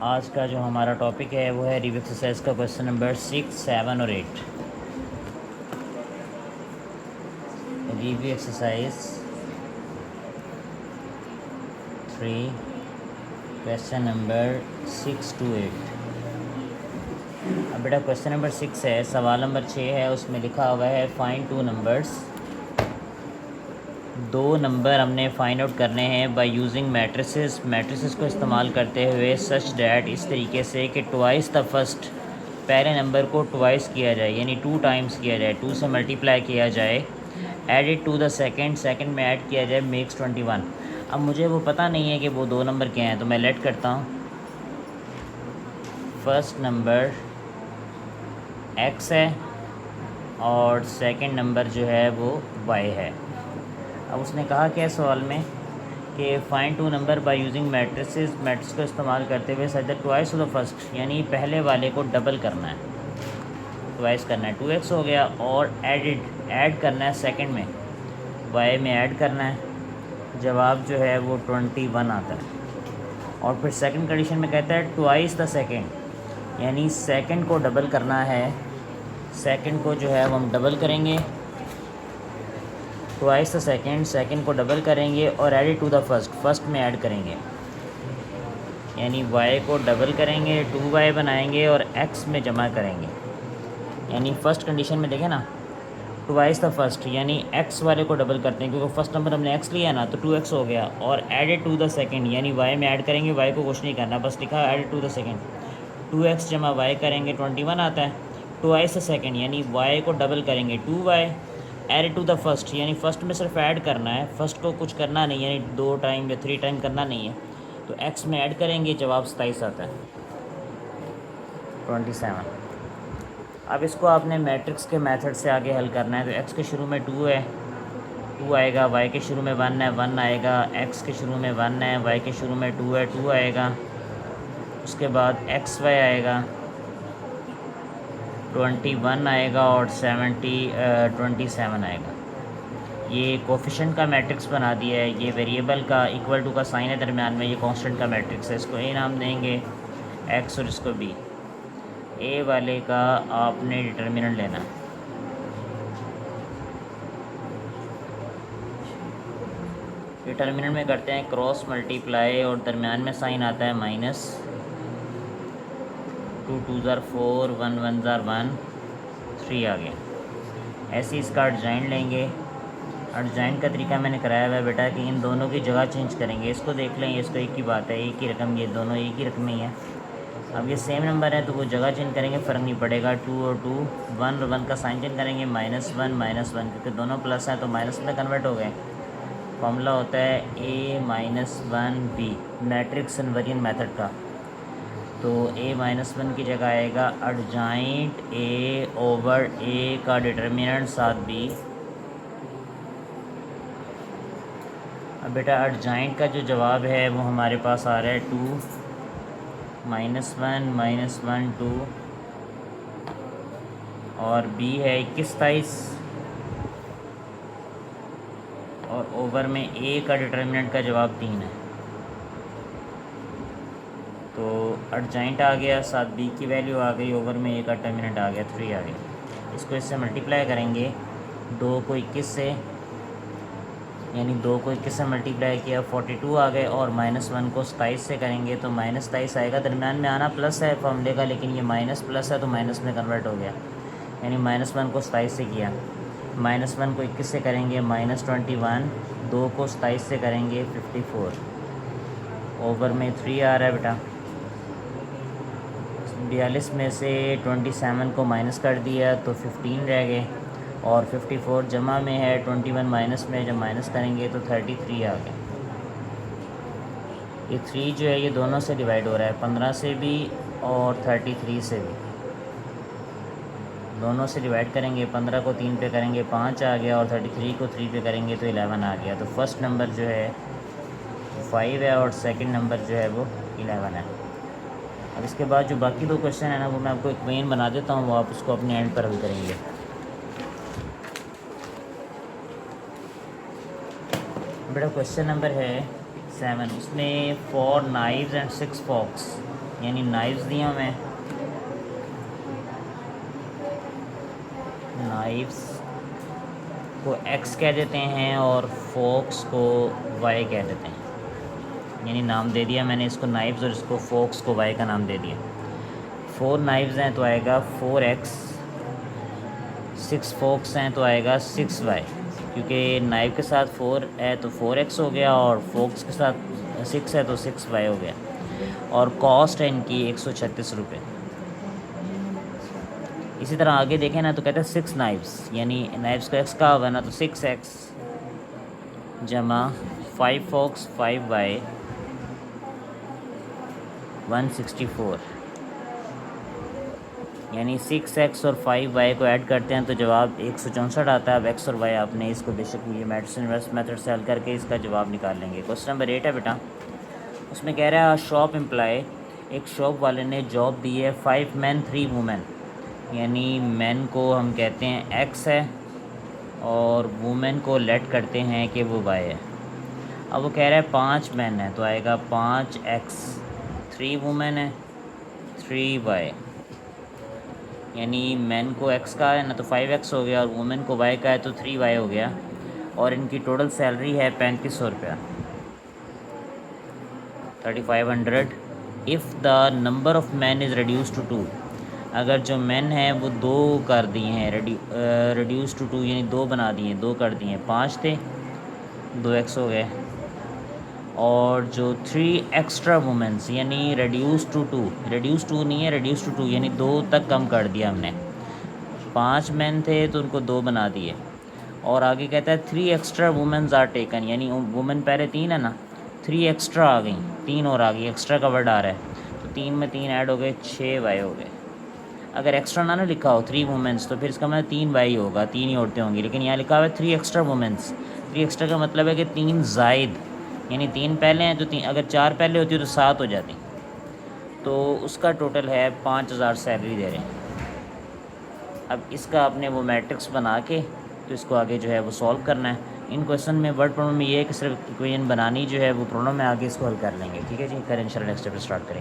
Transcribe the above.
आज का जो हमारा टॉपिक है वो है रिव्यू एक्सरसाइज का क्वेश्चन नंबर 6, 7 और 8। Review exercise 3, question number 6 to 8। अब बेटा क्वेश्चन नंबर 6 है, सवाल नंबर 6 है, उसमें लिखा हुआ है फाइंड टू नंबर्स। दो नंबर हमने फाइंड आउट करने हैं बाय यूजिंग मैट्रिसेस को इस्तेमाल करते हुए सच डैट, इस तरीके से कि ट्वाइस द फर्स्ट, पहले नंबर को ट्वाइस किया जाए यानी 2 टाइम्स किया जाए, 2 से मल्टीप्लाई किया जाए। एडिड टू द सेकंड में ऐड किया जाए मेक्स 21। अब मुझे वो पता नहीं है कि वो दो नंबर क्या हैं, तो मैं लेट करता हूँ। फर्स्ट नंबर x है और सेकंड नंबर जो है वो y है। अब उसने कहा क्या सवाल में कि find two number by using matrix को इस्तेमाल करते हुए such that twice of the first, यानी पहले वाले को डबल करना है, ट्वाइस करना है, 2x हो गया, और ऐड करना है सेकंड में, y में ऐड करना है। जवाब जो है वो 21 आता है। और फिर सेकंड कंडीशन में कहता है ट्वाइस द सेकंड, यानी सेकंड को डबल करना है, सेकंड को जो है वो हम डबल करेंगे, ट्वाइस द सेकंड को डबल करेंगे और एडिड टू द फर्स्ट में ऐड करेंगे, यानी y को डबल करेंगे, 2y बनाएंगे और x में जमा करेंगे। यानी फर्स्ट कंडीशन में देखें ना, ट्वाइस द फर्स्ट यानी x वाले को डबल करते हैं, क्योंकि फर्स्ट नंबर हमने x लिया ना, तो 2x हो गया, और एडिड टू द सेकंड यानी y में ऐड करेंगे, y को कुछ नहीं करना, बस लिखा added to the second, 2x जमा y करेंगे 21 आता है। ट्वाइस द सेकंड यानी y को डबल करेंगे 2y, add to the first यानी फर्स्ट में सिर्फ ऐड करना है, फर्स्ट को कुछ करना नहीं, यानी 2 टाइम या 3 टाइम करना नहीं है, तो x में ऐड करेंगे, जवाब 27 आता है, 27। अब इसको आपने मैट्रिक्स के मेथड से आगे हल करना है। तो x के शुरू में 2 है, 2 आएगा, y के शुरू में 1 है, 1 आएगा, x के शुरू में 1 है, y के शुरू में 2 है, 2 आएगा, उसके बाद xy आएगा, 21 आएगा और 27 आएगा। ये कोफिशिएंट का मैट्रिक्स बना दिया है, ये वेरिएबल का इक्वल टू का साइन है दरम्यान में, ये कांस्टेंट का मैट्रिक्स है, इसको ए नाम देंगे x और इसको b। ए वाले का आपने डिटर्मिनेंट लेना, डिटर्मिनेंट में करते हैं क्रॉस मल्टीप्लाई और दरम्यान में साइन आता है माइनस, 2 2 ज़ार 4, 1 1 ज़ार 1, 3 आ गया। ऐसे इसका अर्जाइन लेंगे। अर्जाइन का तरीका मैंने कराया हुआ है बेटा कि इन दोनों की जगह चेंज करेंगे। इसको देख लें, इसको एक ही बात है, एक ही रकम, ये दोनों एक ही रकम ही है। अब ये सेम नंबर है तो वो जगह चेंज करेंगे, फ़र्क नहीं पड़ेगा। 2 और 2, 1 और 1 का साइन चेंज करेंगे, -1 क्योंकि दोनों प्लस हैं तो माइनस में कन्वर्ट हो गए। फॉर्मूला होता है a-1b, मैट्रिक्स इनवर्जन मेथड का। तो a-1 की जगह आएगा अर्जाइंट a ओवर a का डिटर्मिनेंट 7b। अब बेटा अर्जाइंट का जो जवाब है वो हमारे पास आ रहा है 2 -1 2, और b है 21 23, और ओवर में a का डिटर्मिनेंट का जवाब 3 है। तो अर्जाइंट आ गया, 7b की वैल्यू आ गई, ओवर में a का डिटर्मिनेंट आ गया 3 आ गया। इसको इससे मल्टीप्लाई करेंगे, 2 को 21 से, यानी 2 को 21 से मल्टीप्लाई किया 42 आ गए, और -1 को 27 से करेंगे तो -27 आएगा। दरम्यान में आना प्लस है फॉर्मूले का, लेकिन ये माइनस प्लस है तो माइनस में कन्वर्ट हो गया, यानी -1 को 27 से किया, -1 को 21 से करेंगे -21, 2 को 27 से करेंगे 54, ओवर में 3 आ रहा है बेटा। 42 में से 27 को माइनस कर दिया तो 15 रह गए, और 54 जमा में है, 21 माइनस में, जब माइनस करेंगे तो 33 आ गया। ये 3 जो है ये दोनों से डिवाइड हो रहा है, 15 से भी और 33 से भी, दोनों से डिवाइड करेंगे। 15 को 3 पे करेंगे 5 आ गया, और 33 को 3 पे करेंगे तो 11 आ गया। तो फर्स्ट नंबर जो है 5 है और सेकंड नंबर जो है वो 11 है। अब इसके बाद जो बाकी दो क्वेश्चन है ना, वो मैं आपको एक मेन बना देता हूँ, वो आप उसको अपने एंड पर हल करेंगे। बेटा क्वेश्चन नंबर है 7, उसमें 4 नाइव्स एंड 6 फॉक्स, यानी नाइफ्स दिए हमें, नाइफ्स को एक्स कह देते हैं और फोक्स को वाई कह देते हैं। यानी नाम दे दिया मैंने इसको नाइफ्स और इसको फोक्स को वाई का नाम दे दिया। 4 नाइफ्स हैं तो आएगा 4x, 6 फोक्स हैं तो आएगा 6y, क्योंकि नाइफ के साथ 4 है तो 4x हो गया और फोक्स के साथ 6 है तो 6y हो गया। और कॉस्ट है इनकी 136 रुपये। इसी तरह आगे देखें ना तो कहते हैं 6 नाइफ्स, यानी नाइफ्स को x का होगा ना तो 6x जमा 5 फोक्स 5y 164, यानी 6x और 5y को ऐड करते हैं तो जवाब 164 आता है। अब x और y आपने इसको बेशक ये मैट्रिक्स इन्वर्स मेथड से हल करके इसका जवाब निकाल लेंगे। क्वेश्चन नंबर 8 है बेटा, उसमें कह रहा है शॉप एम्प्लॉय, एक शॉप वाले ने जॉब दी है 5 मैन 3 वुमेन, यानी मैन को हम कहते हैं x है और वुमेन को लेट करते हैं कि वो y है। अब वो कह रहा है 5 मैन है तो आएगा 5x, 3 वुमेन है 3y, यानी मैन को x का है ना तो 5x हो गया और वुमेन को y का है तो 3y हो गया। और इनकी टोटल सैलरी है 3500 रुपया, 3500। If the number of man is reduce to 2, अगर जो मैन है वो 2 कर दिए हैं, रिड्यूस टू 2 यानी 2 बना दिए, 2 कर दिए हैं, 5 थे 2x हो गए। और जो 3 एक्स्ट्रा वुमेंस यानी रिड्यूस टू 2, रिड्यूस टू नहीं है रिड्यूस टू 2 यानी 2 तक कम कर दिया हमने। 5 मैन थे तो उनको 2 बना दिए। और आगे कहता है 3 एक्स्ट्रा वुमेंस आर टेकन, यानी वुमेन पहले 3 है ना, 3 एक्स्ट्रा आ गई, 3 और आ गई, एक्स्ट्रा का वर्ड आ रहा है तो 3 में 3 ऐड हो गए, 6y हो गए। अगर एक्स्ट्रा ना लिखा हो 3 वुमेंस तो फिर इसका मतलब 3y होगा, 3 ही औरतें होंगी, लेकिन यहाँ लिखा हुआ है 3 एक्स्ट्रा वुमेंस। 3 एक्स्ट्रा का मतलब है कि 3 ज़ायद, यानी 3 पहले हैं तो 3, अगर 4 पहले होती तो 7 हो जाती। तो उसका टोटल है 5000 सैलरी दे रहे हैं। अब इसका आपने वो मैट्रिक्स बना के तो इसको आगे जो है वो सॉल्व करना है। इन क्वेश्चन में वर्ड प्रॉब्लम में ये है कि सिर्फ इक्वेशन बनानी जो है वो प्रॉब्लम में आगे इसको हल कर लेंगे। ठीक है जी, करें इंशाल्लाह नेक्स्ट स्टेप स्टार्ट करेंगे।